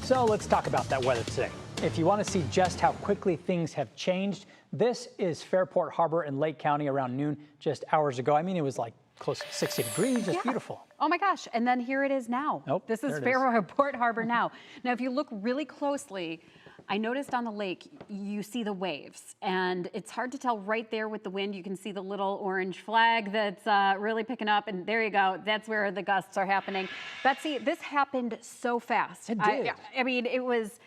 So let's talk about that weather today. If you want to see just how quickly things have changed, this is Fairport Harbor in Lake County around noon just hours ago. I mean, it was like close to 60 degrees, just beautiful. Oh my gosh, and then here it is now. Nope, this is Fairport Harbor now. Now, if you look really closely, I noticed on the lake, you see the waves, and it's hard to tell right there with the wind. You can see the little orange flag that's really picking up, and there you go. That's where the gusts are happening. Betsy, this happened so fast. It did. I mean, it was...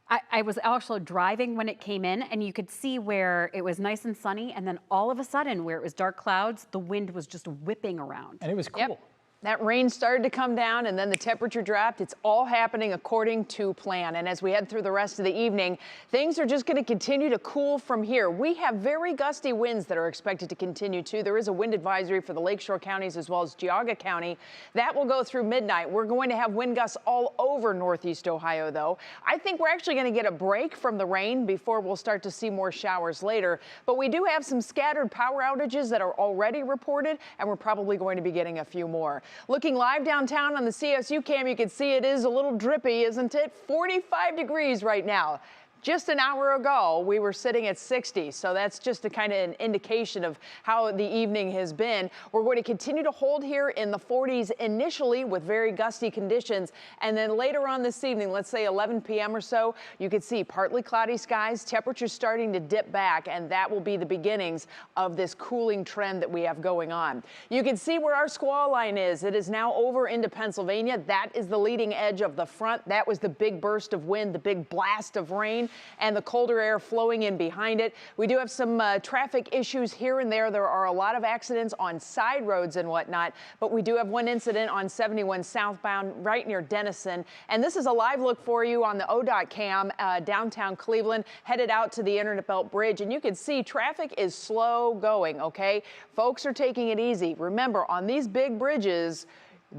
I was also driving when it came in, and you could see where it was nice and sunny, and then all of a sudden, where it was dark clouds, the wind was just whipping around. And it was cool. Yep. That rain started to come down and then the temperature dropped. It's all happening according to plan. And as we head through the rest of the evening, things are just going to continue to cool from here. We have very gusty winds that are expected to continue too. There is a wind advisory for the lakeshore counties as well as Geauga County. That will go through midnight. We're going to have wind gusts all over northeast Ohio though. I think we're actually going to get a break from the rain before we'll start to see more showers later. But we do have some scattered power outages that are already reported, and we're probably going to be getting a few more. Looking live downtown on the CSU cam, you can see it is a little drippy, isn't it? 45 degrees right now. Just an hour ago, we were sitting at 60, so that's just a kind of an indication of how the evening has been. We're going to continue to hold here in the 40s initially with very gusty conditions, and then later on this evening, let's say 11 p.m. or so, you can see partly cloudy skies, temperatures starting to dip back, and that will be the beginnings of this cooling trend that we have going on. You can see where our squall line is. It is now over into Pennsylvania. That is the leading edge of the front. That was the big burst of wind, the big blast of rain, and the colder air flowing in behind it. We do have some traffic issues here and there. There are a lot of accidents on side roads and whatnot, but we do have one incident on 71 southbound right near Denison. And this is a live look for you on the ODOT cam downtown Cleveland, headed out to the Internet Belt Bridge. And you can see traffic is slow going, okay? Folks are taking it easy. Remember, on these big bridges,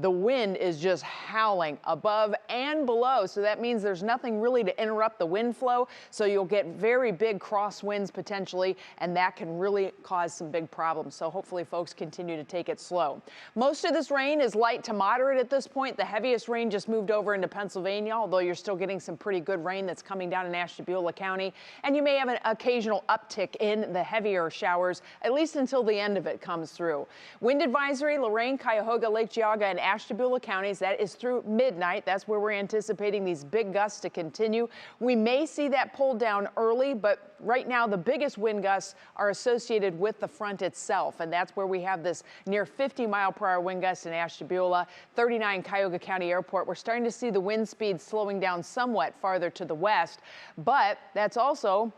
the wind is just howling above and below, so that means there's nothing really to interrupt the wind flow, so you'll get very big crosswinds potentially, and that can really cause some big problems. So hopefully folks continue to take it slow. Most of this rain is light to moderate at this point. The heaviest rain just moved over into Pennsylvania, although you're still getting some pretty good rain that's coming down in Ashtabula County, and you may have an occasional uptick in the heavier showers, at least until the end of it comes through. Wind advisory, Lorain, Cuyahoga, Lake Geauga, and Ashtabula counties, that is through midnight. That's where we're anticipating these big gusts to continue. We may see that pull down early, but right now the biggest wind gusts are associated with the front itself, and that's where we have this near 50-mile-per-hour wind gust in Ashtabula, 39 Cuyahoga County Airport. We're starting to see the wind speed slowing down somewhat farther to the west, but that's also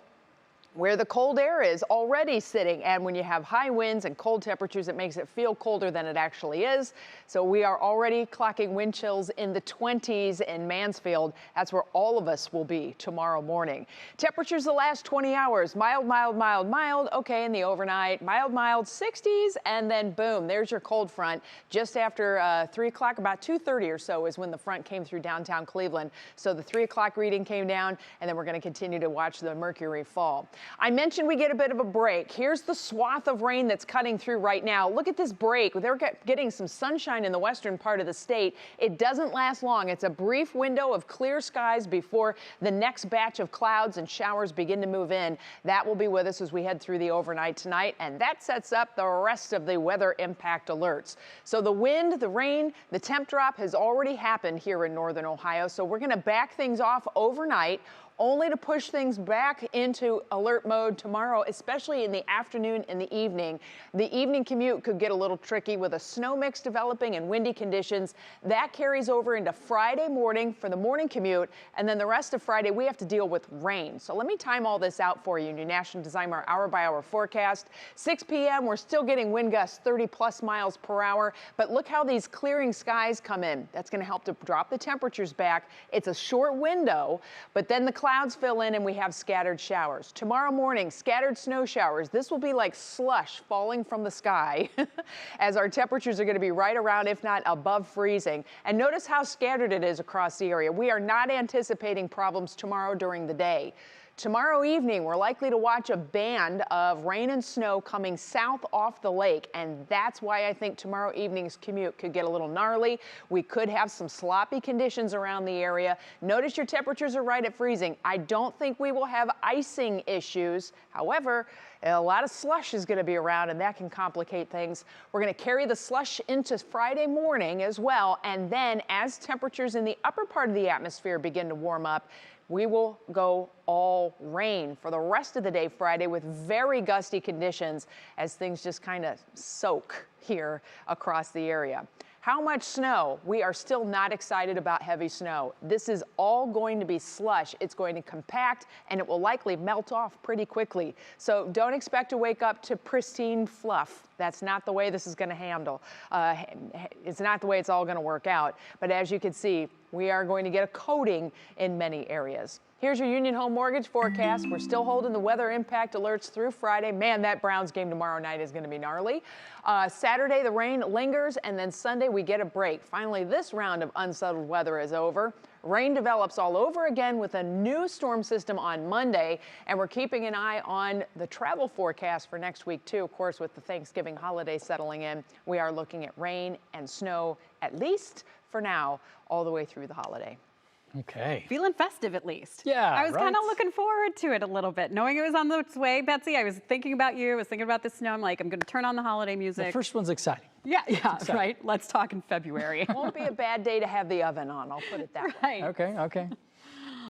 where the cold air is already sitting. And when you have high winds and cold temperatures, it makes it feel colder than it actually is. So we are already clocking wind chills in the 20s in Mansfield. That's where all of us will be tomorrow morning. Temperatures the last 20 hours, mild, mild, mild, mild. Okay, in the overnight, mild, mild, 60s, and then boom, there's your cold front. Just after 3 o'clock, about 2:30 or so is when the front came through downtown Cleveland. So the 3 o'clock reading came down, and then we're going to continue to watch the mercury fall. I mentioned we get a bit of a break. Here's the swath of rain that's cutting through right now. Look at this break. They're getting some sunshine in the western part of the state. It doesn't last long. It's a brief window of clear skies before the next batch of clouds and showers begin to move in. That will be with us as we head through the overnight tonight, and that sets up the rest of the weather impact alerts. So the wind, the rain, the temp drop has already happened here in northern Ohio, so we're going to back things off overnight, only to push things back into alert mode tomorrow, especially in the afternoon and the evening. The evening commute could get a little tricky with a snow mix developing and windy conditions. That carries over into Friday morning for the morning commute, and then the rest of Friday we have to deal with rain. So let me time all this out for you in your National Designer hour-by-hour forecast. 6 p.m. we're still getting wind gusts 30+ miles per hour, but look how these clearing skies come in. That's going to help to drop the temperatures back. It's a short window, but then the clouds fill in and we have scattered showers. Tomorrow morning, scattered snow showers. This will be like slush falling from the sky as our temperatures are going to be right around, if not above freezing. And notice how scattered it is across the area. We are not anticipating problems tomorrow during the day. Tomorrow evening, we're likely to watch a band of rain and snow coming south off the lake, and that's why I think tomorrow evening's commute could get a little gnarly. We could have some sloppy conditions around the area. Notice your temperatures are right at freezing. I don't think we will have icing issues. However, a lot of slush is going to be around, and that can complicate things. We're going to carry the slush into Friday morning as well, and then as temperatures in the upper part of the atmosphere begin to warm up, we will go all rain for the rest of the day Friday with very gusty conditions as things just kind of soak here across the area. How much snow? We are still not excited about heavy snow. This is all going to be slush. It's going to compact and it will likely melt off pretty quickly. So don't expect to wake up to pristine fluff. That's not the way this is going to handle. It's not the way it's all going to work out. But as you can see, we are going to get a coating in many areas. Here's your Union Home Mortgage forecast. We're still holding the weather impact alerts through Friday. Man, that Browns game tomorrow night is going to be gnarly. Saturday, the rain lingers, and then Sunday, we get a break. Finally, this round of unsettled weather is over. Rain develops all over again with a new storm system on Monday, and we're keeping an eye on the travel forecast for next week, too. Of course, with the Thanksgiving holiday settling in, we are looking at rain and snow, at least for now, all the way through the holiday. Okay. Feeling festive at least. Yeah, I was kind of right? looking forward to it a little bit, knowing it was on its way, Betsy. I was thinking about you. I was thinking about the snow. I'm like, I'm going to turn on the holiday music. The first one's exciting. Yeah, right. Let's talk in February. Won't be a bad day to have the oven on, I'll put it that way. Right. Okay, okay.